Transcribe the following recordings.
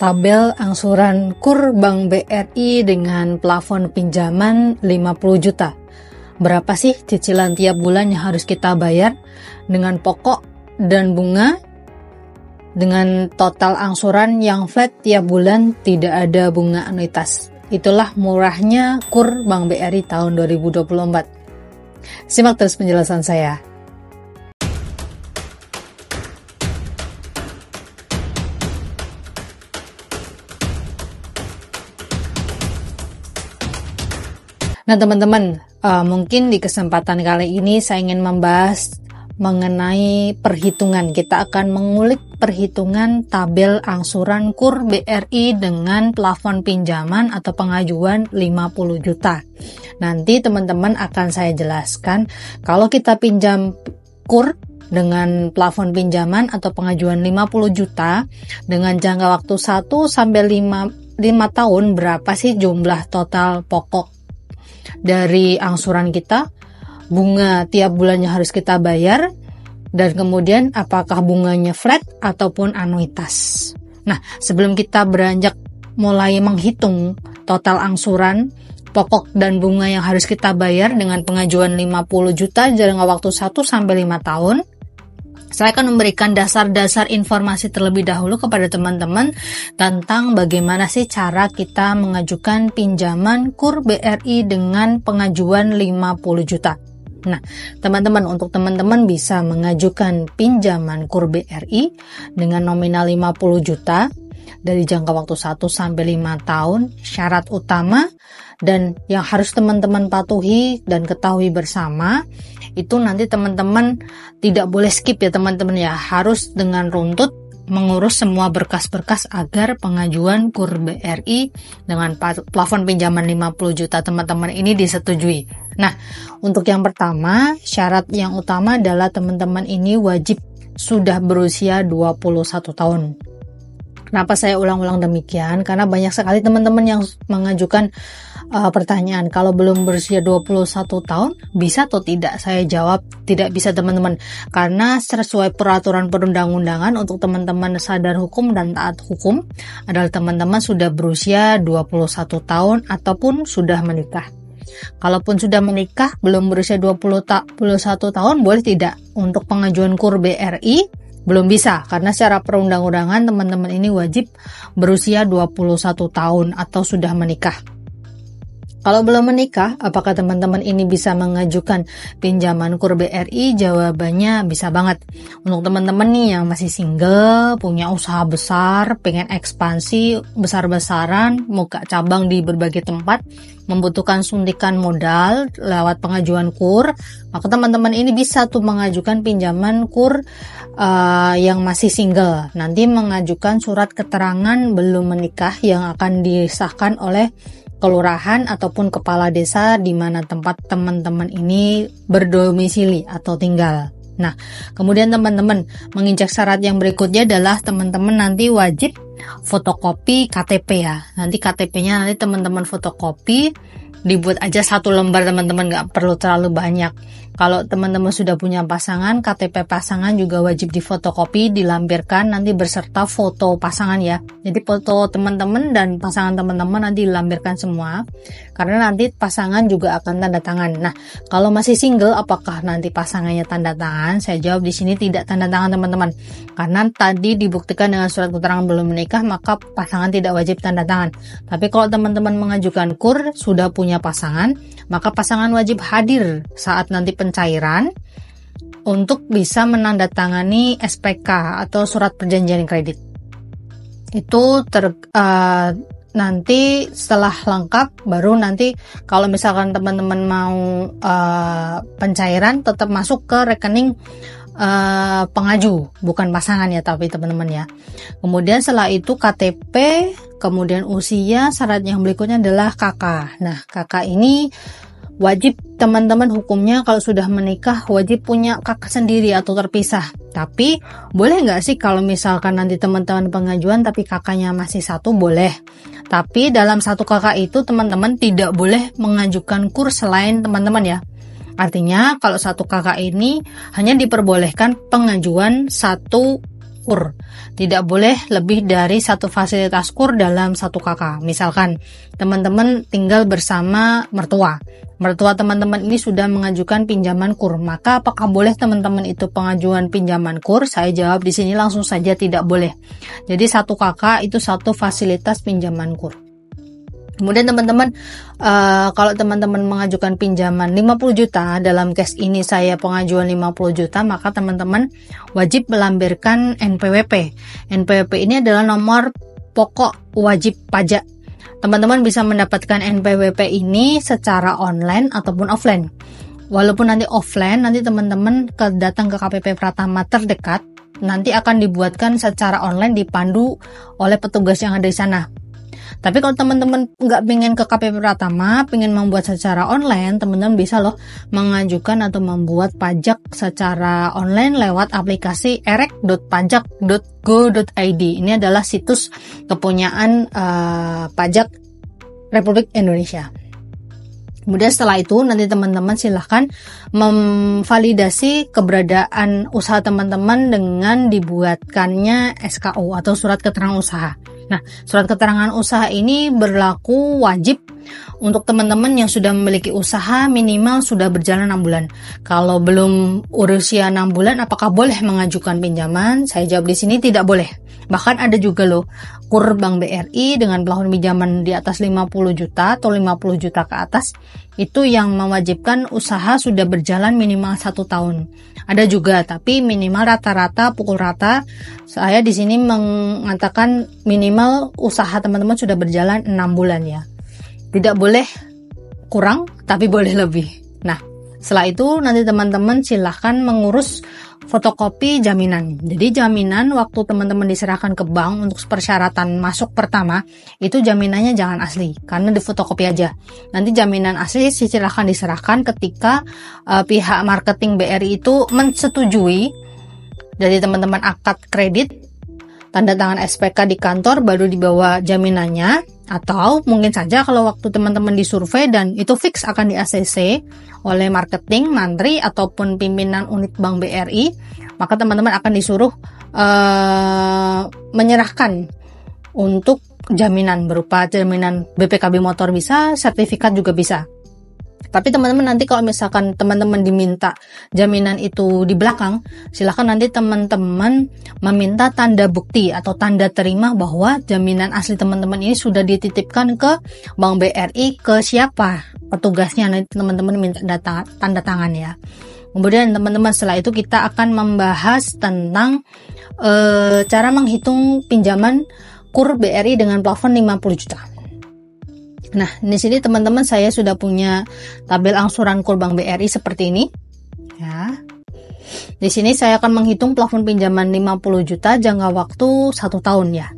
tabel angsuran KUR Bank BRI dengan plafon pinjaman 50 juta. Berapa sih cicilan tiap bulan yang harus kita bayar dengan pokok dan bunga? Dengan total angsuran yang flat tiap bulan, tidak ada bunga anuitas. Itulah murahnya KUR Bank BRI tahun 2024. Simak terus penjelasan saya. Nah teman-teman, mungkin di kesempatan kali ini saya ingin membahas mengenai perhitungan. Kita akan mengulik perhitungan tabel angsuran KUR BRI dengan plafon pinjaman atau pengajuan 50 juta. Nanti teman-teman akan saya jelaskan kalau kita pinjam KUR dengan plafon pinjaman atau pengajuan 50 juta dengan jangka waktu 1 sampai 5 tahun, berapa sih jumlah total pokok dari angsuran kita, bunga tiap bulannya harus kita bayar, dan kemudian apakah bunganya flat ataupun anuitas. Nah, sebelum kita beranjak mulai menghitung total angsuran, pokok dan bunga yang harus kita bayar dengan pengajuan 50 juta jangka waktu 1 sampai 5 tahun, saya akan memberikan dasar-dasar informasi terlebih dahulu kepada teman-teman tentang bagaimana sih cara kita mengajukan pinjaman KUR BRI dengan pengajuan 50 juta. Nah, teman-teman, untuk teman-teman bisa mengajukan pinjaman KUR BRI dengan nominal 50 juta dari jangka waktu 1 sampai 5 tahun, syarat utama dan yang harus teman-teman patuhi dan ketahui bersama, itu nanti teman-teman tidak boleh skip ya teman-teman ya, harus dengan runtut mengurus semua berkas-berkas agar pengajuan KUR BRI dengan plafon pinjaman 50 juta teman-teman ini disetujui. Nah, untuk yang pertama, syarat yang utama adalah teman-teman ini wajib sudah berusia 21 tahun. Kenapa saya ulang-ulang demikian? Karena banyak sekali teman-teman yang mengajukan pertanyaan, kalau belum berusia 21 tahun, bisa atau tidak? Saya jawab, tidak bisa teman-teman. Karena sesuai peraturan perundang-undangan untuk teman-teman sadar hukum dan taat hukum adalah teman-teman sudah berusia 21 tahun ataupun sudah menikah. Kalaupun sudah menikah, belum berusia 21 tahun, boleh tidak? Untuk pengajuan KUR BRI, belum bisa, karena secara perundang-undangan teman-teman ini wajib berusia 21 tahun atau sudah menikah. Kalau belum menikah, apakah teman-teman ini bisa mengajukan pinjaman KUR BRI? Jawabannya bisa banget. Untuk teman-teman nih yang masih single, punya usaha besar, pengen ekspansi besar-besaran, buka cabang di berbagai tempat, membutuhkan suntikan modal lewat pengajuan KUR, maka teman-teman ini bisa tuh mengajukan pinjaman KUR yang masih single. Nanti mengajukan surat keterangan belum menikah yang akan disahkan oleh kelurahan ataupun kepala desa di mana tempat teman-teman ini berdomisili atau tinggal. Nah, kemudian teman-teman menginjak syarat yang berikutnya adalah teman-teman nanti wajib fotokopi KTP ya. Nanti KTP-nya nanti teman-teman fotokopi, dibuat aja 1 lembar teman-teman, nggak perlu terlalu banyak. Kalau teman-teman sudah punya pasangan, KTP pasangan juga wajib difotokopi, dilampirkan nanti beserta foto pasangan ya. Jadi foto teman-teman dan pasangan teman-teman nanti dilampirkan semua, karena nanti pasangan juga akan tanda tangan. Nah, kalau masih single, apakah nanti pasangannya tanda tangan? Saya jawab di sini tidak tanda tangan teman-teman, karena tadi dibuktikan dengan surat keterangan belum menikah, maka pasangan tidak wajib tanda tangan. Tapi kalau teman-teman mengajukan KUR sudah punya pasangan, maka pasangan wajib hadir saat nanti pencairan untuk bisa menandatangani SPK atau surat perjanjian kredit. Itu nanti setelah lengkap baru nanti kalau misalkan teman-teman mau pencairan tetap masuk ke rekening pengaju, bukan pasangan ya, tapi teman-teman ya. Kemudian setelah itu KTP, kemudian usia, syarat yang berikutnya adalah kakak. Nah, kakak ini wajib teman-teman hukumnya kalau sudah menikah wajib punya kakak sendiri atau terpisah. Tapi boleh nggak sih kalau misalkan nanti teman-teman pengajuan tapi kakaknya masih satu? Boleh. Tapi dalam satu kakak itu teman-teman tidak boleh mengajukan KUR selain teman-teman ya. Artinya kalau satu kakak ini hanya diperbolehkan pengajuan satu KUR. Tidak boleh lebih dari satu fasilitas KUR dalam satu KK. Misalkan teman-teman tinggal bersama mertua. Mertua teman-teman ini sudah mengajukan pinjaman KUR. Maka apakah boleh teman-teman itu pengajuan pinjaman KUR? Saya jawab di sini langsung saja tidak boleh. Jadi satu KK itu satu fasilitas pinjaman KUR. Kemudian teman-teman, kalau teman-teman mengajukan pinjaman 50 juta, dalam case ini saya pengajuan 50 juta, maka teman-teman wajib melampirkan NPWP. NPWP ini adalah nomor pokok wajib pajak. Teman-teman bisa mendapatkan NPWP ini secara online ataupun offline. Walaupun nanti offline, nanti teman-teman datang ke KPP Pratama terdekat, nanti akan dibuatkan secara online dipandu oleh petugas yang ada di sana. Tapi kalau teman-teman nggak pengen ke KPP Pratama, pengen membuat secara online, teman-teman bisa loh mengajukan atau membuat pajak secara online lewat aplikasi erek.pajak.go.id. Ini adalah situs kepunyaan pajak Republik Indonesia. Kemudian setelah itu nanti teman-teman silahkan memvalidasi keberadaan usaha teman-teman dengan dibuatkannya SKU atau surat keterangan usaha. Nah, surat keterangan usaha ini berlaku wajib untuk teman-teman yang sudah memiliki usaha minimal sudah berjalan 6 bulan. Kalau belum usia 6 bulan, apakah boleh mengajukan pinjaman? Saya jawab di sini tidak boleh. Bahkan ada juga loh KUR Bank BRI dengan plafon pinjaman di atas 50 juta atau 50 juta ke atas, itu yang mewajibkan usaha sudah berjalan minimal 1 tahun. Ada juga, tapi minimal rata-rata pukul rata. Saya di sini mengatakan minimal usaha teman-teman sudah berjalan 6 bulan ya. Tidak boleh kurang, tapi boleh lebih. Nah, setelah itu nanti teman-teman silahkan mengurus fotokopi jaminan. Jadi jaminan waktu teman-teman diserahkan ke bank untuk persyaratan masuk pertama, itu jaminannya jangan asli, karena di fotokopi aja. Nanti jaminan asli silahkan diserahkan ketika pihak marketing BRI itu mensetujui. Jadi teman-teman akad kredit, tanda tangan SPK di kantor, baru dibawa jaminannya. Atau mungkin saja kalau waktu teman-teman disurvei dan itu fix akan di ACC oleh marketing, mantri, ataupun pimpinan unit Bank BRI, maka teman-teman akan disuruh menyerahkan untuk jaminan berupa jaminan BPKB motor bisa, sertifikat juga bisa. Tapi teman-teman nanti kalau misalkan teman-teman diminta jaminan itu di belakang, silakan nanti teman-teman meminta tanda bukti atau tanda terima bahwa jaminan asli teman-teman ini sudah dititipkan ke Bank BRI ke siapa petugasnya, nanti teman-teman minta tanda tangan ya. Kemudian teman-teman setelah itu kita akan membahas tentang cara menghitung pinjaman KUR BRI dengan plafon 50 juta. Nah, di sini teman-teman saya sudah punya tabel angsuran KUR Bank BRI seperti ini. Ya. Di sini saya akan menghitung plafon pinjaman 50 juta jangka waktu 1 tahun ya.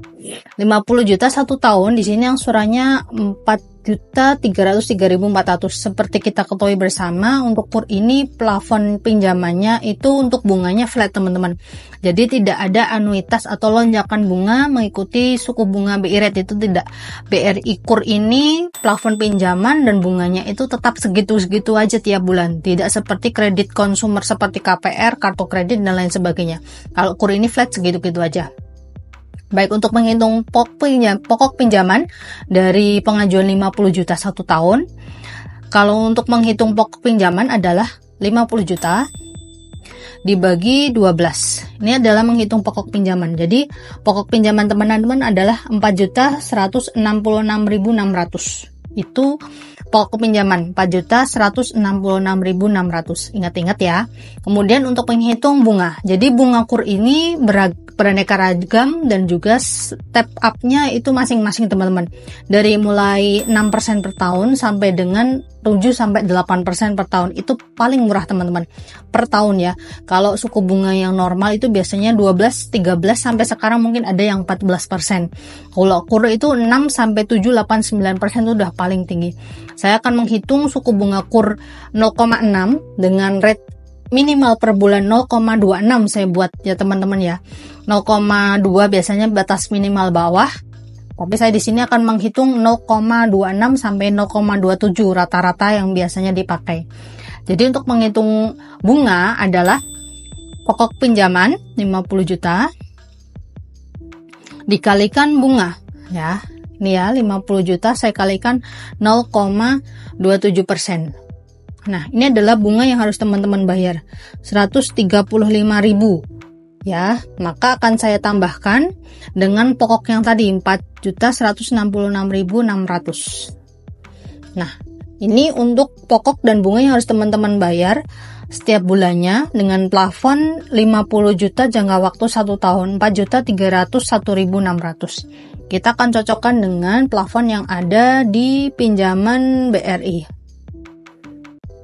50 juta 1 tahun, di sini angsurannya 4.303.400. Seperti kita ketahui bersama, untuk KUR ini plafon pinjamannya itu untuk bunganya flat teman-teman. Jadi tidak ada anuitas atau lonjakan bunga mengikuti suku bunga BI rate, itu tidak. BRI KUR ini plafon pinjaman dan bunganya itu tetap segitu-segitu aja tiap bulan. Tidak seperti kredit konsumer seperti KPR, kartu kredit dan lain sebagainya. Kalau KUR ini flat segitu-gitu aja. Baik, untuk menghitung pokok pinjaman dari pengajuan 50 juta 1 tahun, kalau untuk menghitung pokok pinjaman adalah 50 juta dibagi 12. Ini adalah menghitung pokok pinjaman. Jadi pokok pinjaman teman-teman adalah 4.166.600. Itu pokok pinjaman 4.166.600. Ingat-ingat ya. Kemudian untuk menghitung bunga. Jadi bunga KUR ini beraneka ragam dan juga step up-nya itu masing-masing teman-teman. Dari mulai 6% per tahun sampai dengan 7-8% per tahun. Itu paling murah teman-teman per tahun ya. Kalau suku bunga yang normal itu biasanya 12, 13 sampai sekarang mungkin ada yang 14%. Kalau KUR itu 6 sampai 7, 8, 9% itu udah paling tinggi. Saya akan menghitung suku bunga KUR 0,6 dengan rate minimal per bulan 0,26 saya buat ya teman-teman ya. 0,2 biasanya batas minimal bawah. Tapi saya di sini akan menghitung 0,26 sampai 0,27 rata-rata yang biasanya dipakai. Jadi untuk menghitung bunga adalah pokok pinjaman 50 juta dikalikan bunga ya. Ini ya 50 juta saya kalikan 0,27%. Nah, ini adalah bunga yang harus teman-teman bayar 135.000 ya. Maka akan saya tambahkan dengan pokok yang tadi 4.166.600. Nah, ini untuk pokok dan bunga yang harus teman-teman bayar setiap bulannya dengan plafon 50 juta jangka waktu 1 tahun 4.301.600. Kita akan cocokkan dengan plafon yang ada di pinjaman BRI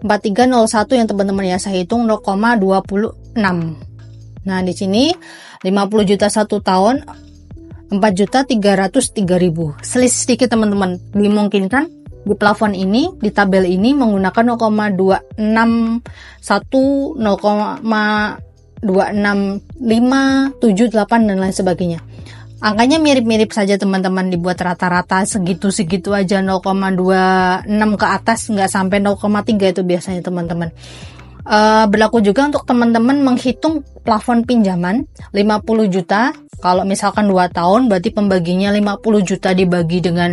4301 yang teman-teman ya, saya hitung 0,26. Nah, di sini 50 juta 1 tahun 4.303.000. Selisih sedikit teman-teman. Dimungkinkan di plafon ini, di tabel ini menggunakan 0,261, 0,26578 dan lain sebagainya. Angkanya mirip-mirip saja teman-teman, dibuat rata-rata segitu-segitu aja, 0,26 ke atas, nggak sampai 0,3 itu biasanya teman-teman. Berlaku juga untuk teman-teman menghitung plafon pinjaman 50 juta, kalau misalkan 2 tahun berarti pembaginya 50 juta dibagi dengan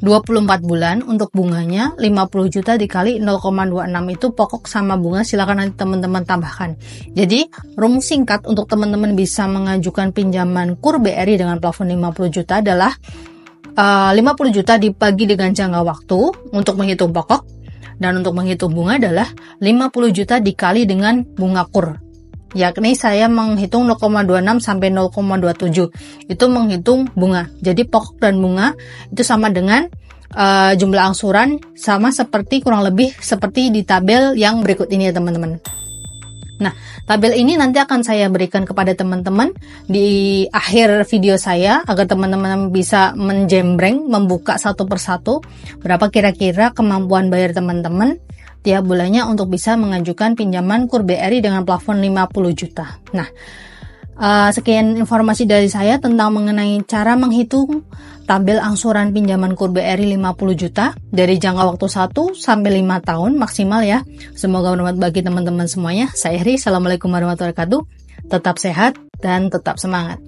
24 bulan. Untuk bunganya 50 juta dikali 0,26 itu pokok sama bunga, silakan nanti teman-teman tambahkan. Jadi rumus singkat untuk teman-teman bisa mengajukan pinjaman KUR BRI dengan plafon 50 juta adalah 50 juta dibagi dengan jangka waktu untuk menghitung pokok, dan untuk menghitung bunga adalah 50 juta dikali dengan bunga KUR. Yakni saya menghitung 0,26 sampai 0,27 itu menghitung bunga. Jadi pokok dan bunga itu sama dengan jumlah angsuran, sama seperti kurang lebih seperti di tabel yang berikut ini ya teman-teman. Nah, tabel ini nanti akan saya berikan kepada teman-teman di akhir video saya agar teman-teman bisa menjembreng, membuka satu persatu berapa kira-kira kemampuan bayar teman-teman tiap bulannya untuk bisa mengajukan pinjaman KUR BRI dengan plafon 50 juta. Nah, sekian informasi dari saya tentang mengenai cara menghitung tabel angsuran pinjaman KUR BRI 50 juta dari jangka waktu 1 sampai 5 tahun maksimal ya. Semoga bermanfaat bagi teman-teman semuanya. Saya Eri, Assalamualaikum warahmatullahi wabarakatuh. Tetap sehat dan tetap semangat.